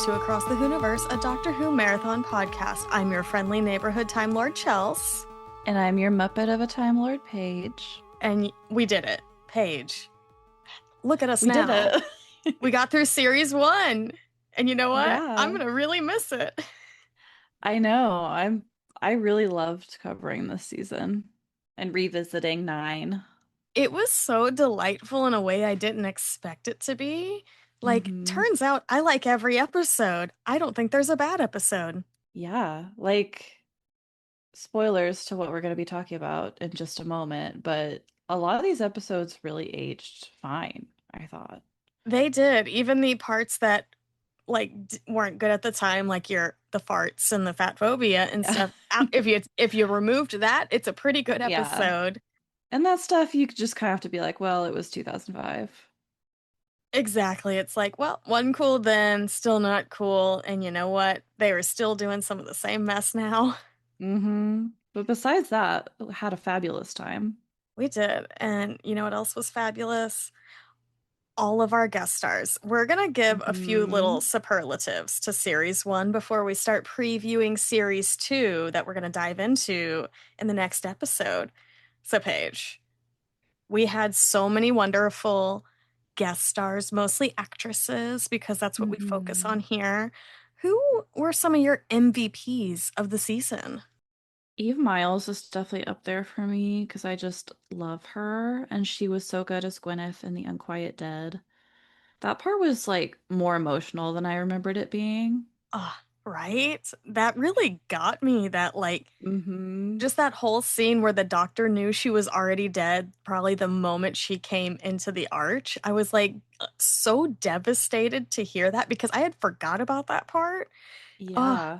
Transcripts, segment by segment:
to Across the Whoniverse, a Doctor Who marathon podcast. I'm your friendly neighborhood Time Lord Chels. And I'm your Muppet of a Time Lord, Paige. And we did it. Paige, look at us We now. did it. We got through series 1. And you know what? Yeah. I'm going to really miss it. I know. I really loved covering this season and revisiting 9. It was so delightful in a way I didn't expect it to be. Like, turns out I like every episode. I don't think there's a bad episode. Yeah, like spoilers to what we're going to be talking about in just a moment, but a lot of these episodes really aged fine, I thought. They did. Even the parts that weren't good at the time, like the farts and the fat phobia and Yeah. stuff. If you removed that, it's a pretty good Yeah. episode. And that stuff you just kind of have to be like, well, it was 2005. Exactly. It's like, well, wasn't cool then, still not cool, and you know what? They were still doing some of the same mess now. But besides that, had a fabulous time. We did. And you know what else was fabulous? All of our guest stars. We're going to give a few little superlatives to Series 1 before we start previewing Series 2 that we're going to dive into in the next episode. So, Paige, we had so many wonderful guest stars, mostly actresses, because that's what we focus on here. Who were some of your MVPs of the season? Eve Miles is definitely up there for me because I just love her, and she was so good as Gwyneth in The Unquiet Dead. That part was like more emotional than I remembered it being. Right? That really got me, that just that whole scene where the doctor knew she was already dead, probably the moment she came into the arch. I was like so devastated to hear that because I had forgot about that part. Oh, Yeah.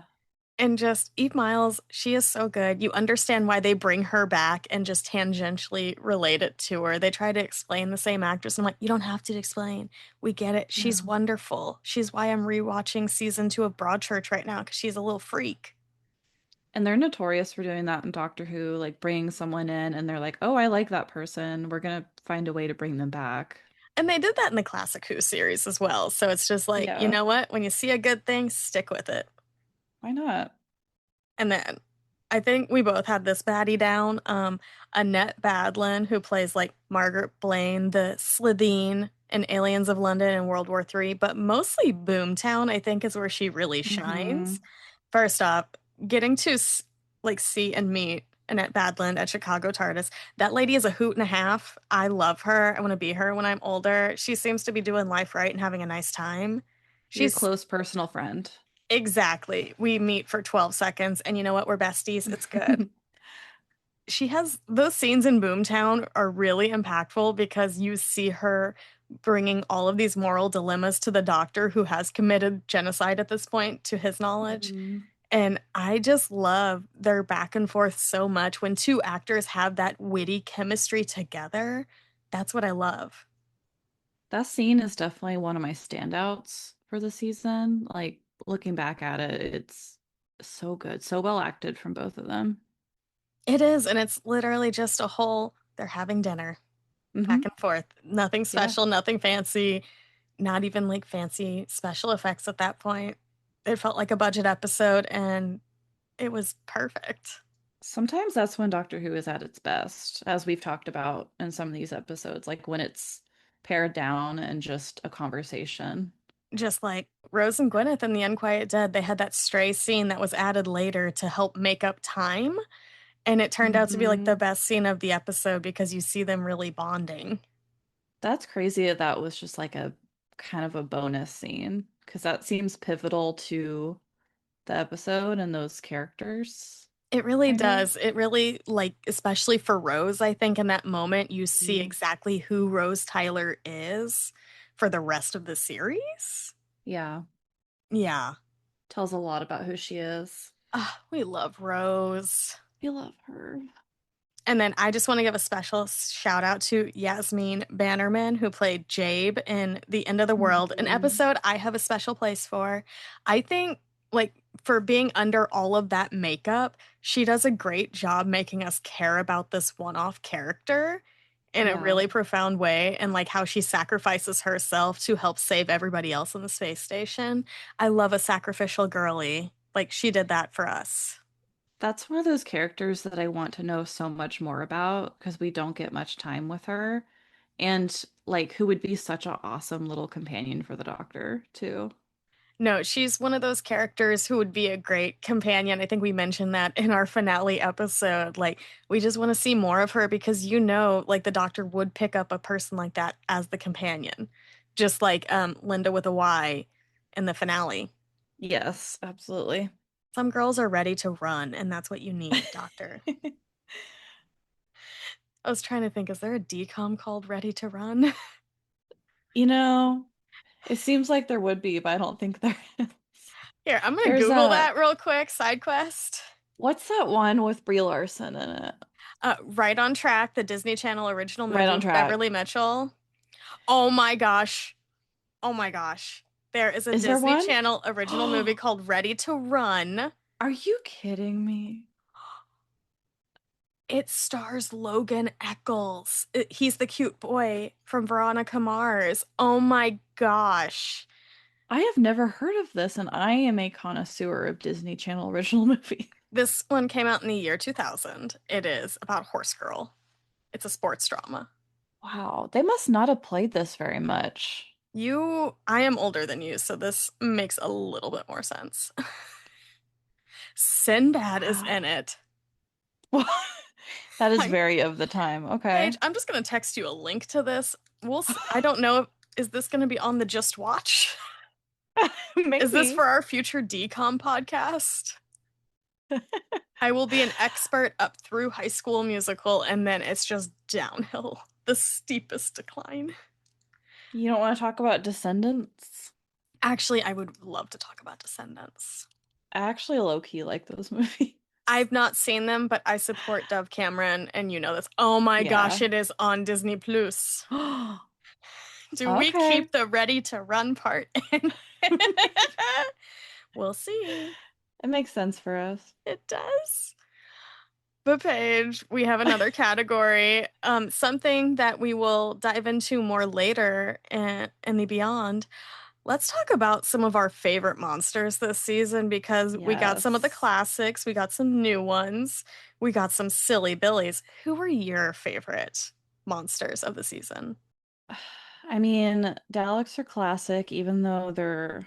and just Eve Miles, she is so good. You understand why they bring her back and just tangentially relate it to her. They try to explain the same actress. I'm like, you don't have to explain. We get it. She's No. wonderful. She's why I'm rewatching season 2 of Broadchurch right now because she's a little freak. And they're notorious for doing that in Doctor Who, like bringing someone in and they're like, oh, I like that person. We're gonna find a way to bring them back. And they did that in the Classic Who series as well. So it's just like, you Yeah. know what? When you see a good thing, stick with it. Why not? And then I think we both had this baddie down. Annette Badlin, who plays like Margaret Blaine, the Slitheen in Aliens of London and World War III, but mostly Boomtown, I think, is where she really shines. First off, getting to see and meet Annette Badlin at Chicago TARDIS. That lady is a hoot and a half. I love her. I want to be her when I'm older. She seems to be doing life right and having a nice time. Your She's close personal friend. exactly. We meet for 12 seconds, and you know what? We're besties. It's good. She has those scenes in Boomtown are really impactful because you see her bringing all of these moral dilemmas to the doctor who has committed genocide at this point, to his knowledge. And I just love their back and forth so much. When two actors have that witty chemistry together, that's what I love. That scene is definitely one of my standouts for the season. Like looking back at it, it's so good, so well acted from both of them. It is, and it's literally just a whole, they're having dinner back and forth. Nothing Yeah. special, nothing fancy, not even like fancy special effects at that point. It felt like a budget episode and it was perfect. Sometimes that's when Doctor Who is at its best, as we've talked about in some of these episodes, like when it's pared down and just a conversation. Just like Rose and Gwyneth in The Unquiet Dead, they had that stray scene that was added later to help make up time. And it turned out to be like the best scene of the episode because you see them really bonding. That's crazy that that was just like a kind of a bonus scene because that seems pivotal to the episode and those characters, It really kind of. does. It really, like, especially for Rose, I think in that moment, you see exactly who Rose Tyler is for the rest of the series. Yeah, Yeah. tells a lot about who she is. We love Rose. We love her. And then I just want to give a special shout out to Yasmin Bannerman, who played Jabe in The End of the World, an episode I have a special place for. I think, like, for being under all of that makeup, she does a great job making us care about this one off character. in a Yeah. really profound way, and like how she sacrifices herself to help save everybody else on the space station. I love a sacrificial girly. Like she did that for us. That's one of those characters that I want to know so much more about because we don't get much time with her. And like who would be such an awesome little companion for the Doctor, too. No, she's one of those characters who would be a great companion. I think we mentioned that in our finale episode. Like, we just want to see more of her because like the Doctor would pick up a person like that as the companion, just like Linda with a Y in the finale. Yes, absolutely. Some girls are ready to run, and that's what you need, Doctor. I was trying to think, is there a decom called Ready to Run? You know, it seems like there would be, but I don't think there is. Here, I'm gonna There's Google a, that real quick. Side quest. what's that one with Brie Larson in it? Right on Track, the Disney Channel original Right movie on with track. Beverly Mitchell. Oh my gosh. Oh my gosh. There is a Is there Disney one? Channel original movie called Ready to Run. Are you kidding me? It stars Logan Eccles. He's the cute boy from Veronica Mars. Oh my gosh. I have never heard of this, and I am a connoisseur of Disney Channel original movie. This one came out in the year 2000. It is about Horse Girl. It's a sports drama. Wow, they must not have played this very much. I am older than you, so this makes a little bit more sense. Sinbad is Wow. in it. That is I very of the time. Paige, Okay. I'm just gonna text you a link to this. I don't know is this gonna be on the Just Watch? Is this Maybe. for our future decom podcast? I will be an expert up through High School Musical, and then it's just downhill, the steepest decline. You don't want to talk about Descendants? Actually, I would love to talk about Descendants. I actually low-key like those movies. I've not seen them, but I support Dove Cameron, and you know this. Oh my gosh, Yeah. it is on Disney Plus. Do we Okay. keep the Ready to Run part in? We'll see. It makes sense for us. It does. But Paige, we have another category, something that we will dive into more later in the beyond. Let's talk about some of our favorite monsters this season because we got some of the Yes. classics, we got some new ones, we got some silly billies. Who were your favorite monsters of the season? I mean, Daleks are classic, even though they're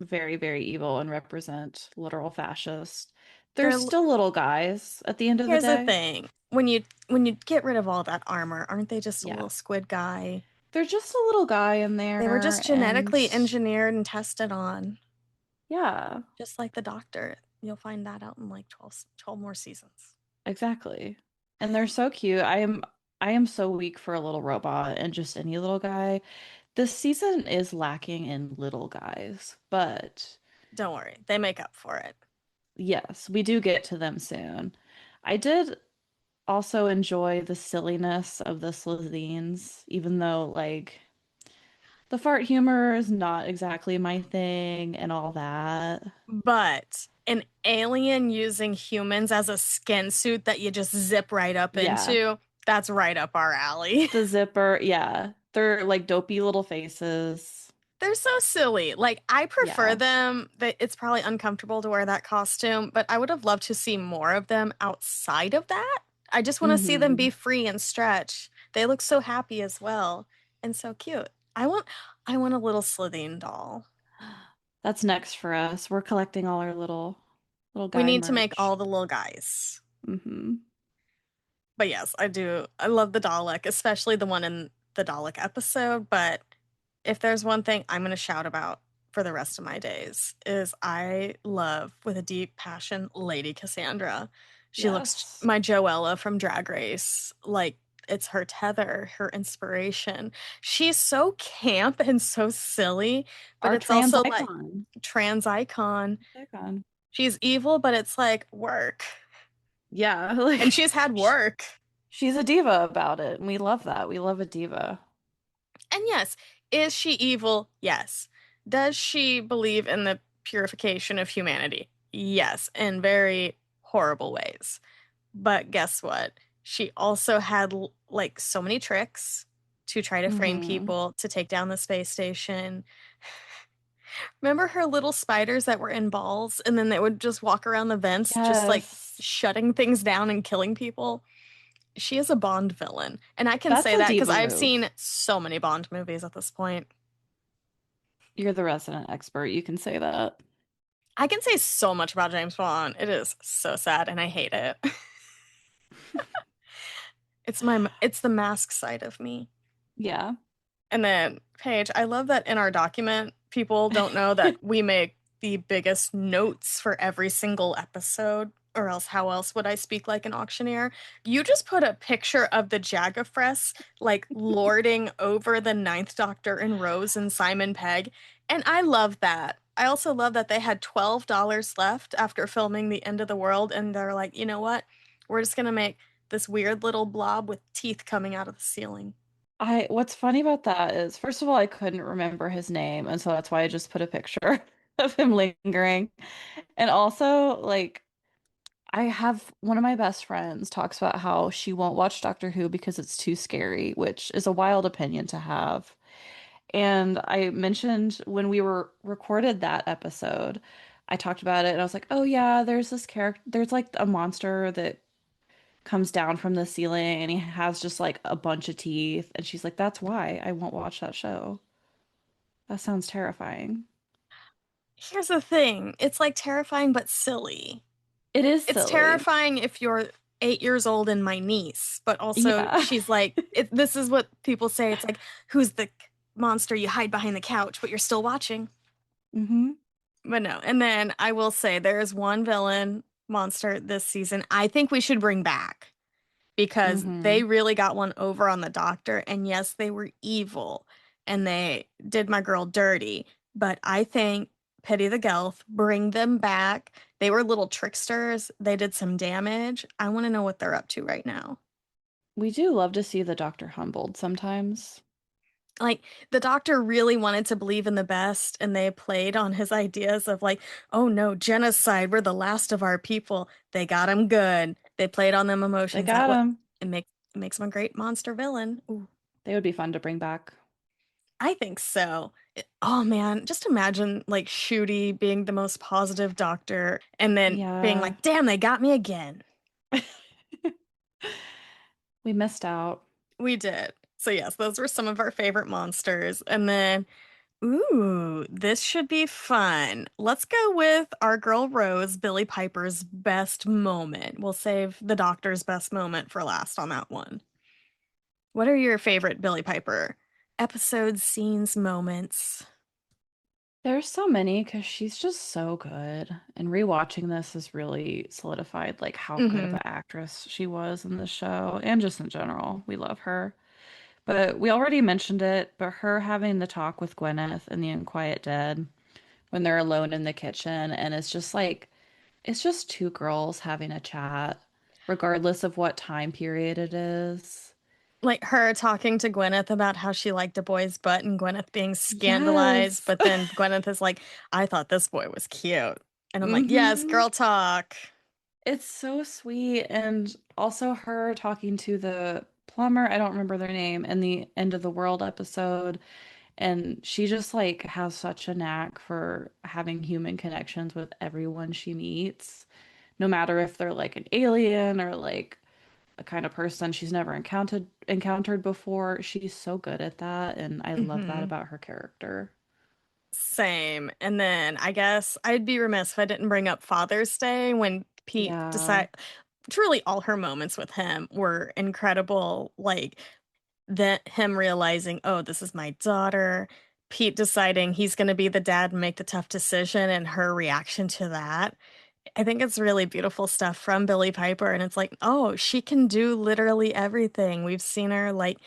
very, very evil and represent literal fascists. They're They're still little guys at the end of the Here's the day. thing. When you get rid of all that armor, aren't they just a Yeah. little squid guy? They're just a little guy in They were there, just and genetically engineered and tested on, yeah, just like the Doctor. You'll find that out in like 12 more seasons. exactly. And they're so cute. I am so weak for a little robot and just any little guy. This season is lacking in little guys, but Don't worry, they make up for it. yes, we do get to them soon. I did also enjoy the silliness of the Slitheen's, even though like the fart humor is not exactly my thing and all that. But an alien using humans as a skin suit that you just zip right up Yeah. into, that's right up our alley. The zipper, yeah. They're like dopey little faces. They're so silly. Like I prefer Yeah. them. That it's probably uncomfortable to wear that costume, but I would have loved to see more of them outside of that. I just want to see them Hmm. be free and stretch. They look so happy as well and so cute. I want a little Slitheen doll. That's next for us. We're collecting all our little We guy need to make merch. all the little guys. Hmm. But yes, I do. I love the Dalek, especially the one in the Dalek episode. But if there's one thing I'm going to shout about for the rest of my days, is I love with a deep passion Lady Cassandra. She looks Yes. my Joella from Drag Race. Like it's her tether, her inspiration. She's so camp and so silly, but Our it's trans also like icon. trans icon. Icon. She's evil, but it's like work. Yeah, And like she's had work. she's a diva about it, and we love that. We love a diva. And yes, is she evil? Yes. Does she believe in the purification of humanity? Yes, in very horrible ways. But guess what? She also had like so many tricks to try to frame Hmm. people to take down the space station. Remember her little spiders that were in balls and then they would just walk around the vents, just like Yes. shutting things down and killing people? She is a Bond villain. And I can That's say a that deep because I've move. seen so many Bond movies at this point. You're the resident expert. You can say that. I can say so much about James Bond. It is so sad and I hate it. It's the mask side of me. Yeah. And then, Paige, I love that in our document, people don't know that we make the biggest notes for every single episode, or else how else would I speak like an auctioneer? You just put a picture of the Jagafress like lording over the Ninth Doctor and Rose and Simon Pegg, and I love that. I also love that they had $12 left after filming The End of the World, and they're like, you know what? We're just gonna make this weird little blob with teeth coming out of the ceiling. What's funny about that is, first of all, I couldn't remember his name, and so that's why I just put a picture of him lingering. And also, like, I have one of my best friends talks about how she won't watch Doctor Who because it's too scary, which is a wild opinion to have. And I mentioned when we were recorded that episode, I talked about it and I was like, "Oh yeah, there's this character, there's like a monster that comes down from the ceiling and he has just like a bunch of teeth." And she's like, "That's why I won't watch that show. That sounds terrifying." Here's the thing. It's like terrifying but silly. It is It's silly. terrifying if you're 8 years old and my niece, but also Yeah. she's like, this is what people say. It's like, who's the monster you hide behind the couch, but you're still watching? Hmm. But no. And then I will say there is one villain monster this season I think we should bring back because they Hmm. really got one over on the doctor. And yes, they were evil and they did my girl dirty. But I think Pity the Gelf, bring them back. They were little tricksters. They did some damage. I want to know what they're up to right now. We do love to see the Doctor humbled sometimes. Like, the doctor really wanted to believe in the best, and they played on his ideas of, like, oh no, genocide, we're the last of our people. They got him good. They played on them They emotions. That got what him. it makes him a great monster villain. Ooh. They would be fun to bring back. I think so. Oh man, just imagine like Shooty being the most positive doctor and then being Yeah. like, damn, they got me again. We missed out. We did. So, yes, those were some of our favorite monsters. And then, ooh, this should be fun. Let's go with our girl Rose, Billy Piper's best moment. We'll save the doctor's best moment for last on that one. What are your favorite Billy Piper episodes, scenes, moments? There's so many because she's just so good. And rewatching this has really solidified like how good of Hmm. an actress she was in the show and just in general. We love her. But we already mentioned it, but her having the talk with Gwyneth in The Unquiet Dead when they're alone in the kitchen and it's just two girls having a chat, regardless of what time period it is. Like her talking to Gwyneth about how she liked a boy's butt and Gwyneth being scandalized, Yes. but then Gwyneth is like, I thought this boy was cute. And I'm like, yes, Hmm. girl talk. It's so sweet. And also her talking to the plumber, I don't remember their name, in the End of the World episode. And she just like has such a knack for having human connections with everyone she meets, no matter if they're like an alien or like a kind of person she's never encountered before. She's so good at that, and I love that Hmm. about her character. Same. And then I guess I'd be remiss if I didn't bring up Father's Day when Pete Yeah. decided, truly all her moments with him were incredible. Like that him realizing, oh, this is my daughter. Pete deciding he's going to be the dad and make the tough decision and her reaction to that. I think it's really beautiful stuff from Billie Piper. And it's like, oh, she can do literally everything. We've seen her like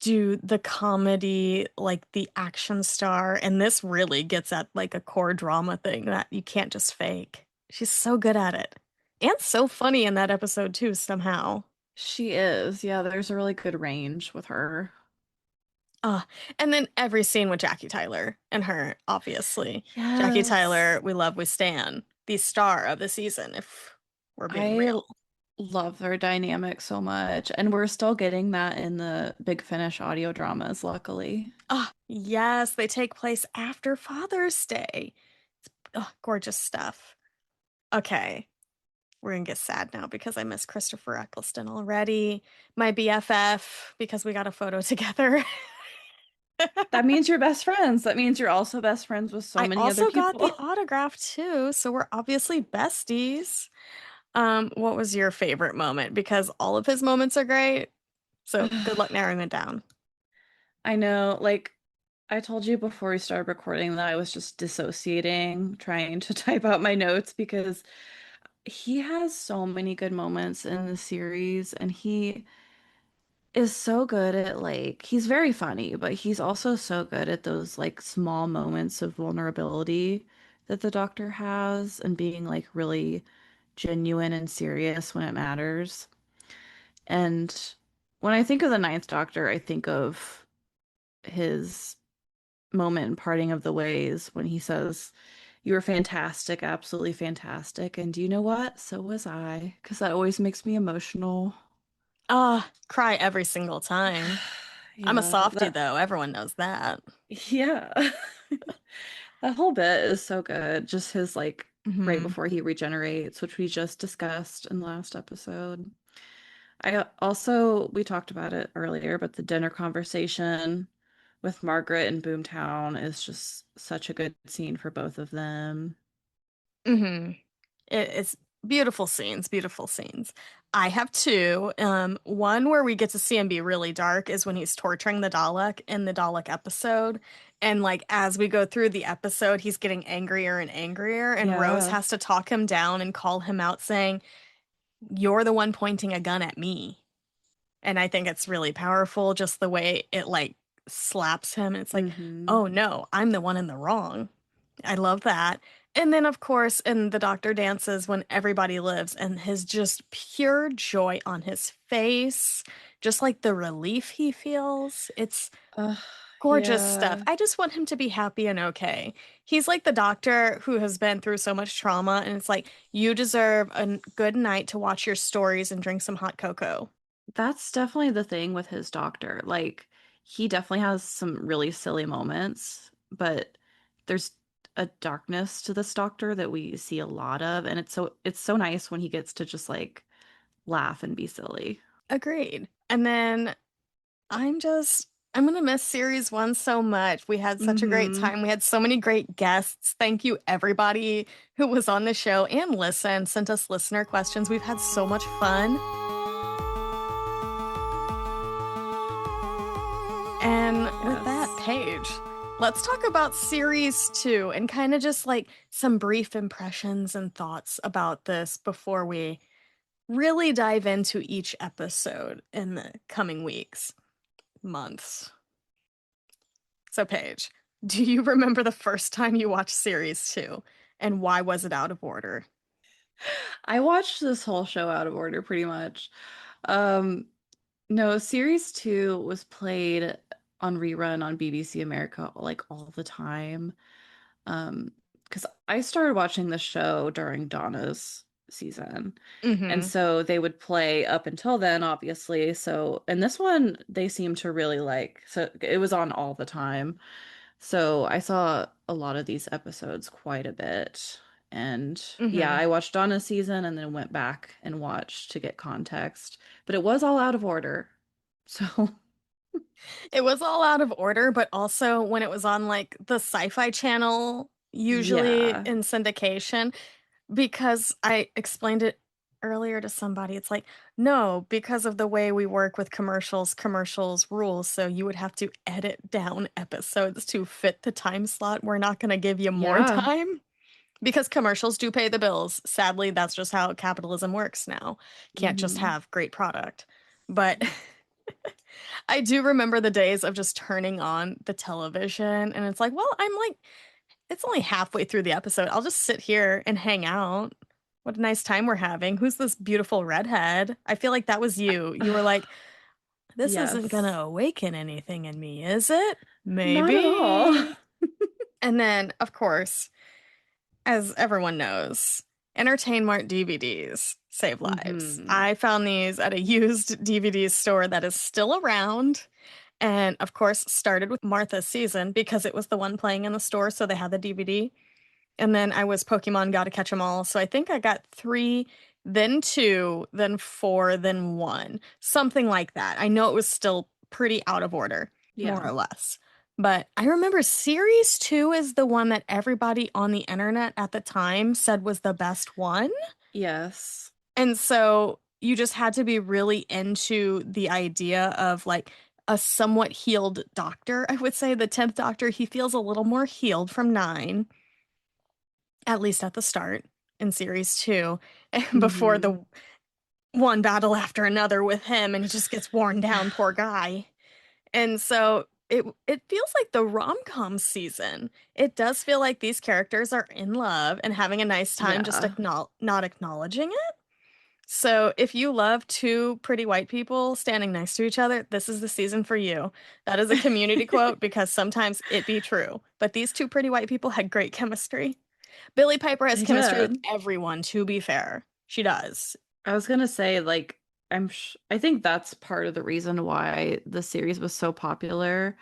do the comedy, like the action star. And this really gets at like a core drama thing that you can't just fake. She's so good at it. And so funny in that episode, too, somehow. She is. Yeah, there's a really good range with her. Uh, and then every scene with Jackie Tyler and her, obviously. Jackie Yes. Tyler, we love, we stan, the star of the season, if we're being I real. love their dynamic so much. And we're still getting that in the Big Finish audio dramas, luckily. Oh, yes, they take place after Father's Day. Oh, gorgeous stuff. Okay, we're gonna get sad now because I miss Christopher Eccleston already. My BFF because we got a photo together. That means you're best friends. That means you're also best friends with so I many other also got the people. autograph too, so we're obviously besties. What was your favorite moment? Because all of his moments are great. So good luck narrowing it down. I know, like I told you before we started recording that I was just dissociating, trying to type out my notes because he has so many good moments in the series and he is so good at like he's very funny, but he's also so good at those like small moments of vulnerability that the Doctor has and being like really genuine and serious when it matters. And when I think of the Ninth Doctor, I think of his moment in Parting of the Ways when he says, "You were fantastic, absolutely fantastic." And do you know what? So was I, because that always makes me emotional. Ah, cry every single time. I'm a Yeah, softie though. Everyone knows that. yeah. That whole bit is so good. Just his like right Hmm. before he regenerates, which we just discussed in the last episode. I also we talked about it earlier, but the dinner conversation with Margaret in Boomtown is just such a good scene for both of them. Hmm. It's beautiful scenes, beautiful scenes. I have two. One where we get to see him be really dark is when he's torturing the Dalek in the Dalek episode. And like as we go through the episode, he's getting angrier and angrier, and Rose Yeah. has to talk him down and call him out, saying, "You're the one pointing a gun at me." And I think it's really powerful, just the way it like slaps him. And it's like, Hmm. oh no, I'm the one in the wrong. I love that. And then, of course, in The Doctor Dances, when everybody lives, and his just pure joy on his face, just like the relief he feels. It's Uh, gorgeous stuff. yeah. I just want him to be happy and okay. He's like the doctor who has been through so much trauma, and it's like, you deserve a good night to watch your stories and drink some hot cocoa. That's definitely the thing with his doctor. Like, he definitely has some really silly moments, but there's a darkness to this doctor that we see a lot of, and it's so nice when he gets to just like laugh and be silly. Agreed. And then I'm gonna miss series one so much. We had such a great Hmm. time. We had so many great guests. Thank you, everybody who was on the show and listened, sent us listener questions. We've had so much fun. And with that, Yes. Paige, let's talk about series two and kind of just like some brief impressions and thoughts about this before we really dive into each episode in the coming weeks, months. So, Paige, do you remember the first time you watched series two, and why was it out of order? I watched this whole show out of order pretty much. Um, no, series two was played on rerun on BBC America like all the time. Um, because I started watching the show during Donna's season. And Mm-hmm. so they would play up until then, obviously. So, and this one they seem to really like. So it was on all the time. So I saw a lot of these episodes quite a bit. And yeah, Mm-hmm. I watched Donna's season and then went back and watched to get context. But it was all out of order. So It was all out of order, but also when it was on like the Sci-Fi Channel, usually yeah. in syndication, because I explained it earlier to somebody, it's like, no, because of the way we work with commercials, commercials rules, so you would have to edit down episodes to fit the time slot. We're not going to give you more Yeah. time. Because commercials do pay the bills. Sadly, that's just how capitalism works now. Can't just Hmm. have great product. But I do remember the days of just turning on the television and it's like, well, I'm like, it's only halfway through the episode. I'll just sit here and hang out. What a nice time we're having. Who's this beautiful redhead? I feel like that was you. You were like, this isn't gonna Yes. awaken anything in me, is it? Not at all. Maybe. And then, of course, as everyone knows, Entertain Mart DVDs save lives. Mm-hmm. I found these at a used DVD store that is still around. And of course, started with Martha's season because it was the one playing in the store, so they had the DVD. And then I was Pokemon Gotta Catch 'em All. So I think I got three, then two, then four, then one. Something like that. I know it was still pretty out of order, more Yeah. or less. But I remember series two is the one that everybody on the internet at the time said was the best one. Yes. And so you just had to be really into the idea of like a somewhat healed doctor. I would say the 10th Doctor, he feels a little more healed from nine, at least at the start in series two, before Mm-hmm. the one battle after another with him, and he just gets worn down, poor guy. And so it feels like the rom-com season. It does feel like these characters are in love and having a nice time just Yeah. not acknowledging it. So if you love two pretty white people standing next to each other, this is the season for you. That is a community quote because sometimes it be true. But these two pretty white people had great chemistry. Billie Piper has They chemistry with did. everyone, to be fair. She does. I was gonna say, like, I think that's part of the reason why the series was so popular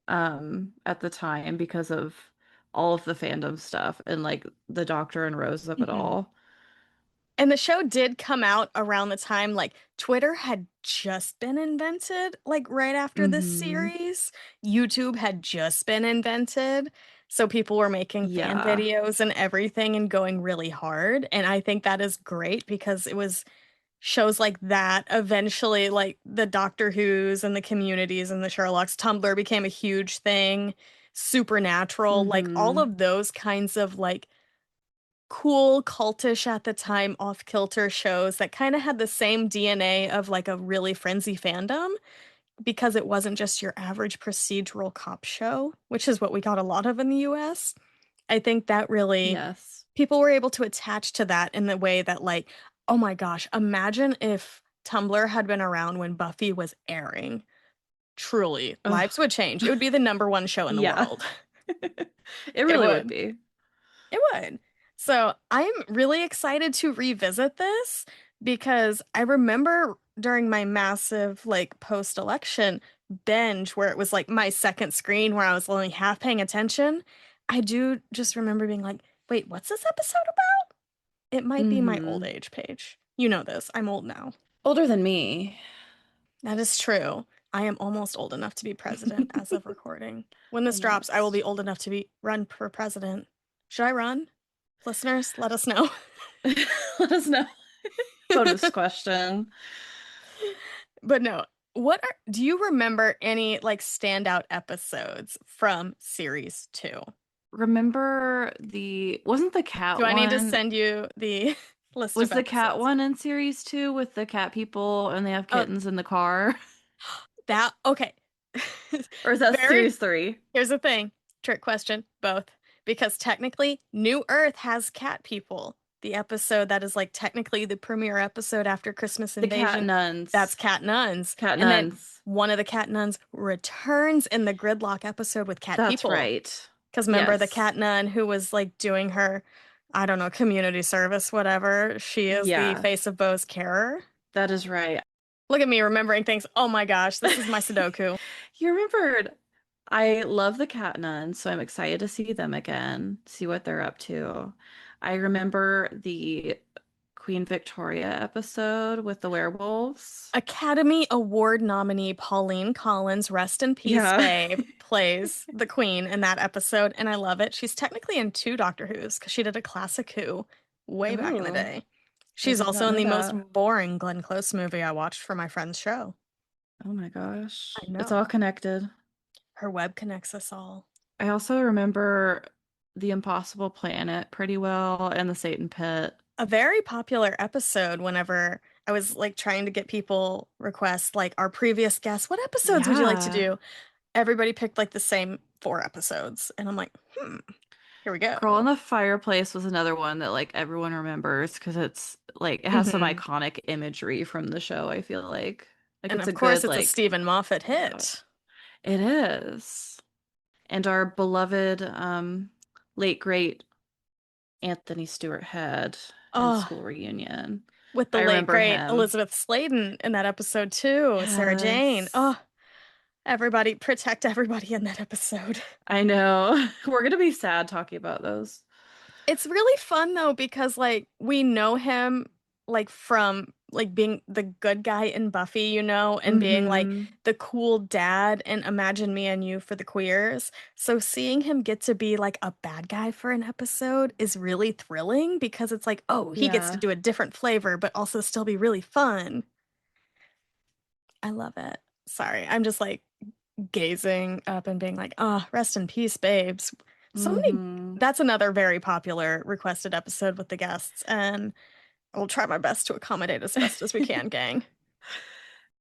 at the time because of all of the fandom stuff and like the Doctor and Rose of it Mhm. all. And the show did come out around the time like Twitter had just been invented, like right after this Mm-hmm. series. YouTube had just been invented. So people were making fan Yeah. videos and everything and going really hard. And I think that is great because it was shows like that eventually, like the Doctor Who's and the communities and the Sherlock's, Tumblr became a huge thing. Supernatural, like all Mm-hmm. of those kinds of like cool, cultish at the time, off-kilter shows that kind of had the same DNA of like a really frenzy fandom because it wasn't just your average procedural cop show, which is what we got a lot of in the US. I think that really Yes. people were able to attach to that in the way that like, oh my gosh, imagine if Tumblr had been around when Buffy was airing. Truly, Ugh. lives would change. It would be the number one show in the Yeah. world. It It really would would. be. It would. So I'm really excited to revisit this because I remember during my massive like post-election binge where it was like my second screen where I was only half paying attention. I do just remember being like, wait, what's this episode about? It might be my old Mm-hmm. age, Paige. You know this. I'm old now. Older than me. That is true. I am almost old enough to be president as of recording. When this drops, I will be Almost. old enough to be run for president. Should I run? Listeners, let us know. Let us know. Bonus question. But no, do you remember any like standout episodes from series two? Remember wasn't the Do cat I need to one? send you the list Was of the cat episodes? one in series two with the cat people and they have Oh, kittens in the car? that okay. Or is that Very series three? Here's the thing. Trick question, both. Because technically, New Earth has cat people. The episode that is like technically the premiere episode after Christmas The cat Invasion, that's nuns. Cat Nuns. Cat And then nuns. one of the Cat Nuns returns in the Gridlock episode with cat That's people. right. Because remember the Yes. Cat Nun who was like doing her, I don't know, community service, whatever. She is the Yeah, face of Bo's carer. that is right. Look at me remembering things. Oh my gosh, this is my Sudoku. You remembered. I love the cat nuns, so I'm excited to see them again, see what they're up to. I remember the Queen Victoria episode with the werewolves. Academy Award nominee Pauline Collins, rest in peace, Yeah. babe, plays the Queen in that episode, and I love it. She's technically in two Doctor Who's because she did a classic Who way back in the Oh, day. I She's did also not in know the most that. boring Glenn Close movie I watched for my friend's show. Oh my gosh. I It's all know. connected. Her web connects us all. I also remember The Impossible Planet pretty well and the Satan Pit. A very popular episode whenever I was like trying to get people requests like our previous guests, what episodes would you like to Yeah. do? Everybody picked like the same four episodes, and I'm like, here we Girl in go. the Fireplace was another one that like everyone remembers because it's like it has some Hmm. iconic imagery from the show, I feel like. Like And it's a of course, good it's a like Stephen Moffat yeah. hit. It is. And our beloved late great Anthony Stewart Head. in Oh, School Reunion. with the I late remember great him. Elizabeth Sladen in that episode too, Sarah Jane. Yes. Oh, everybody protect everybody in that episode. I know. We're gonna be sad talking about those. It's really fun though because like we know him like from like being the good guy in Buffy, and being like Mm-hmm. the cool dad in Imagine Me and You for the queers. So seeing him get to be like a bad guy for an episode is really thrilling because it's like, oh, he gets to Yeah. do a different flavor but also still be really fun. I love it. Sorry, I'm just like gazing up and being like, "Ah, rest in peace, babes." So many. Mm-hmm. That's another very popular requested episode with the guests, and I'll try my best to accommodate as best as we can, gang.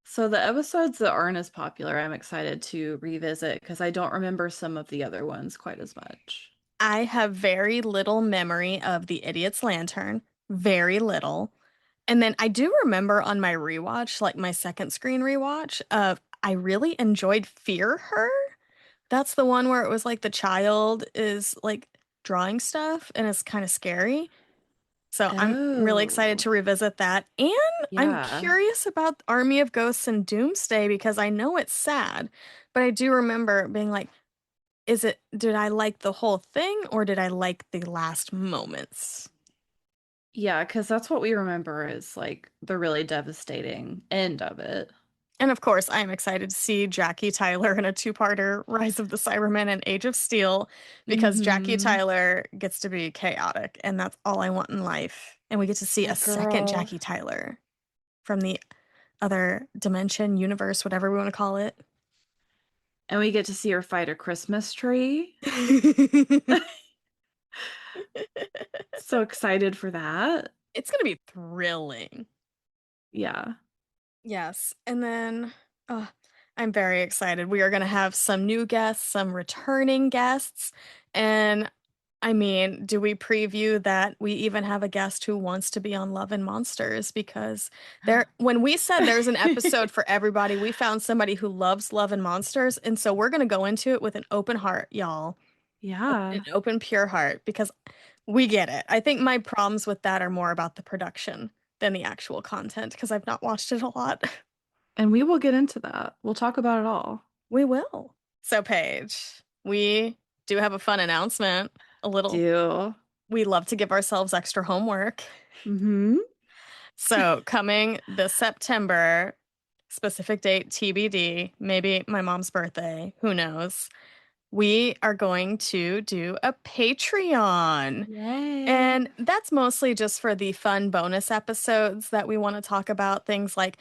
So the episodes that aren't as popular, I'm excited to revisit because I don't remember some of the other ones quite as much. I have very little memory of the Idiot's Lantern, very little. And then I do remember on my rewatch, like my second screen rewatch, I really enjoyed Fear Her. That's the one where it was like the child is like drawing stuff and it's kind of scary. So I'm really excited Oh, to revisit that. And I'm yeah. curious about Army of Ghosts and Doomsday because I know it's sad, but I do remember being like, did I like the whole thing or did I like the last moments? Yeah, because that's what we remember is like the really devastating end of it. And of course, I'm excited to see Jackie Tyler in a two-parter, Rise of the Cybermen and Age of Steel, because Jackie Mm-hmm. Tyler gets to be chaotic, and that's all I want in life. And we get to see a second Girl. Jackie Tyler from the other dimension, universe, whatever we want to call it. And we get to see her fight a Christmas tree. So excited for that. It's gonna be thrilling. Yeah. Yes. And then I'm very excited. We are gonna have some new guests, some returning guests, and I mean, do we preview that we even have a guest who wants to be on Love and Monsters? Because when we said there's an episode for everybody, we found somebody who loves Love and Monsters, and so we're gonna go into it with an open heart, y'all. An Yeah. open, pure heart, because we get it. I think my problems with that are more about the production than the actual content, because I've not watched it a lot. And we will get into that. We'll talk about it all. We will. So, Paige, we do have a fun announcement. A little, Do. we love to give ourselves extra homework. Mm-hmm. So, coming this September, specific date TBD, maybe my mom's birthday, who knows? We are going to do a Patreon. Yay. And that's mostly just for the fun bonus episodes that we want to talk about things like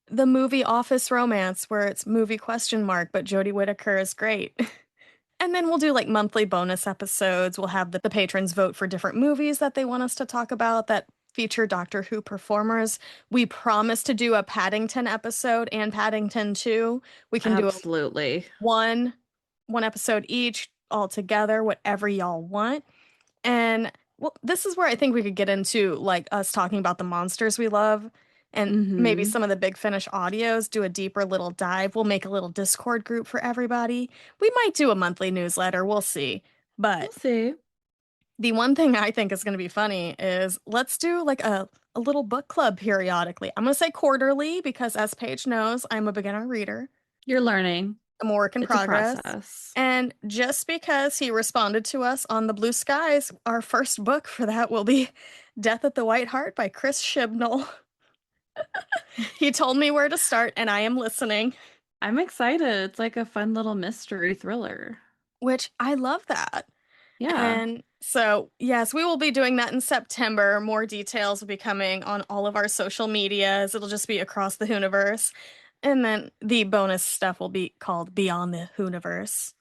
the movie Office Romance, where it's movie question mark, but Jodie Whittaker is great. And then we'll do like monthly bonus episodes. We'll have the patrons vote for different movies that they want us to talk about that feature Doctor Who performers. We promise to do a Paddington episode and Paddington 2. We can do a Absolutely. one one episode each all together, whatever y'all want. And well, this is where I think we could get into like us talking about the monsters we love and maybe Mm-hmm. some of the Big Finish audios, do a deeper little dive. We'll make a little Discord group for everybody. We might do a monthly newsletter, we'll see. We'll But see. the one thing I think is going to be funny is let's do like a little book club periodically. I'm going to say quarterly because as Paige knows, I'm a beginner reader. You're learning. I'm a work in It's a progress. process. And just because he responded to us on the Blue Skies, our first book for that will be Death at the White Heart by Chris Chibnall. He told me where to start, and I am listening, I'm excited. It's like a fun little mystery thriller. which I love that. Yeah. And so, yes, we will be doing that in September. More details will be coming on all of our social medias. It'll just be across the Whoniverse. And then the bonus stuff will be called Beyond the Whoniverse.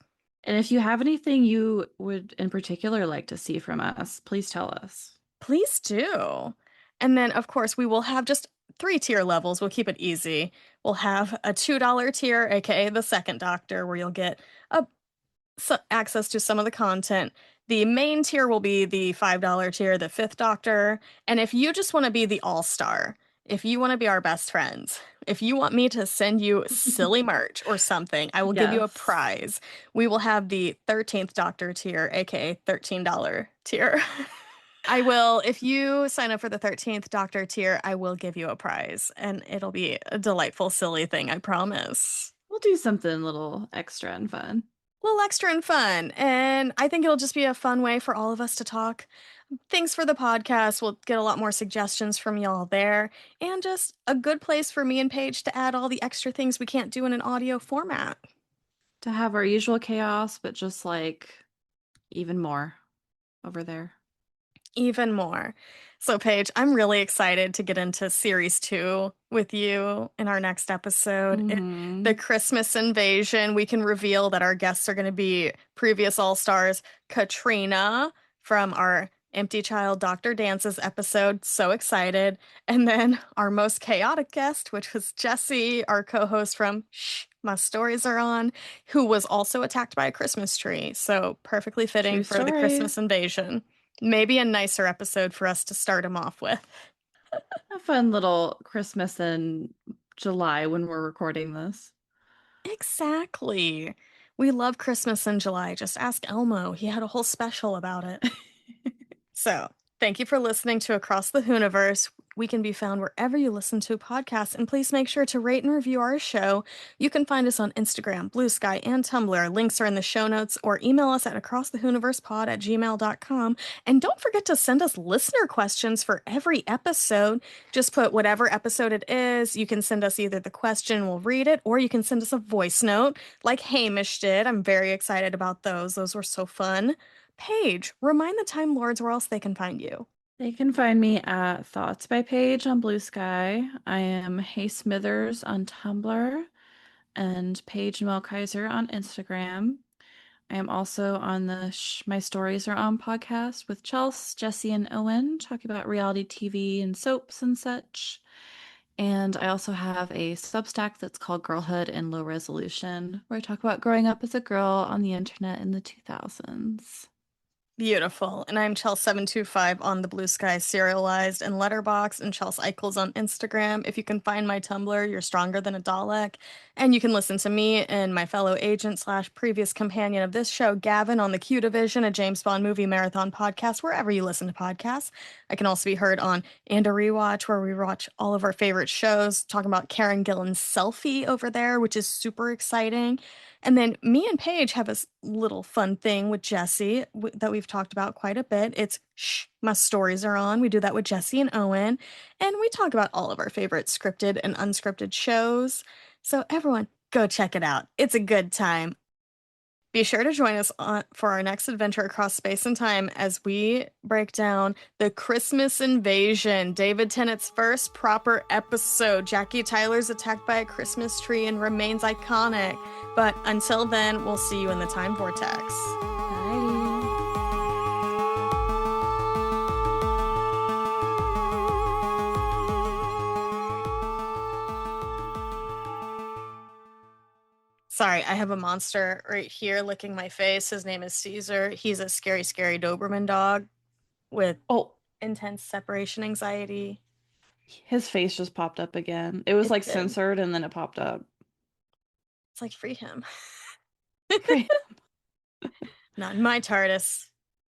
And if you have anything you would in particular like to see from us, please tell us. Please do. And then, of course, we will have just three tier levels. We'll keep it easy. We'll have a $2 tier, aka the second Doctor, where you'll get a access to some of the content. The main tier will be the $5 tier, the fifth Doctor. And if you just want to be the all-star, if you want to be our best friends, if you want me to send you silly merch or something, I will give you a Yes. prize. We will have the 13th Doctor tier, aka $13 tier. I will, if you sign up for the 13th Doctor tier, I will give you a prize, and it'll be a delightful, silly thing, I promise. We'll do something a little extra and fun. A little extra and fun, and I think it'll just be a fun way for all of us to talk. Thanks for the podcast. We'll get a lot more suggestions from y'all there, and just a good place for me and Paige to add all the extra things we can't do in an audio format. To have our usual chaos, but just like even more over there. Even more. So, Paige, I'm really excited to get into series two with you in our next episode. The Hmm. Christmas invasion, we can reveal that our guests are going to be previous All Stars Katrina from our Empty Child Dr. Dances episode. So excited. And then our most chaotic guest, which was Jessie, our co host from Shh, My Stories Are On, who was also attacked by a Christmas tree. So, perfectly fitting True for the story. Christmas invasion. Maybe a nicer episode for us to start him off with. A fun little Christmas in July when we're recording this. Exactly. We love Christmas in July. Just ask Elmo. He had a whole special about it. So, thank you for listening to Across the Whoniverse. We can be found wherever you listen to podcasts, and please make sure to rate and review our show. You can find us on Instagram, Blue Sky, and Tumblr. Links are in the show notes, or email us at acrossthewhoniversepod@gmail.com. And don't forget to send us listener questions for every episode. Just put whatever episode it is. You can send us either the question, we'll read it, or you can send us a voice note like Hamish did. I'm very excited about those. Those were so fun. Paige, remind the Time Lords where else they can find you. They can find me at Thoughts by Paige on Blue Sky. I am Hey Smithers on Tumblr and Paige Melkaiser on Instagram. I am also on the My Stories Are On podcast with Chelsea, Jesse, and Owen, talking about reality TV and soaps and such. And I also have a Substack that's called Girlhood in Low Resolution, where I talk about growing up as a girl on the internet in the 2000s. Beautiful. And I'm Chels725 on the Blue Sky Serialized and Letterbox, and Chels Eichels on Instagram. If you can find my Tumblr, you're stronger than a Dalek. And you can listen to me and my fellow agent slash previous companion of this show, Gavin, on the Q Division, a James Bond movie marathon podcast, wherever you listen to podcasts. I can also be heard on And a Rewatch, where we watch all of our favorite shows, talking about Karen Gillan's Selfie over there, which is super exciting. And then me and Paige have a little fun thing with Jesse that we've talked about quite a bit. It's Shh, My Stories Are On. We do that with Jesse and Owen. And we talk about all of our favorite scripted and unscripted shows. So everyone, go check it out. It's a good time. Be sure to join us for our next adventure across space and time as we break down the Christmas invasion, David Tennant's first proper episode. Jackie Tyler's attacked by a Christmas tree and remains iconic. But until then, we'll see you in the Time Vortex. Bye. Sorry, I have a monster right here licking my face. His name is Caesar. He's a scary, scary Doberman dog with Oh, intense separation anxiety. his face just popped up again. It was It like did. censored and then it popped up. It's like, free him. Great. Not in my TARDIS.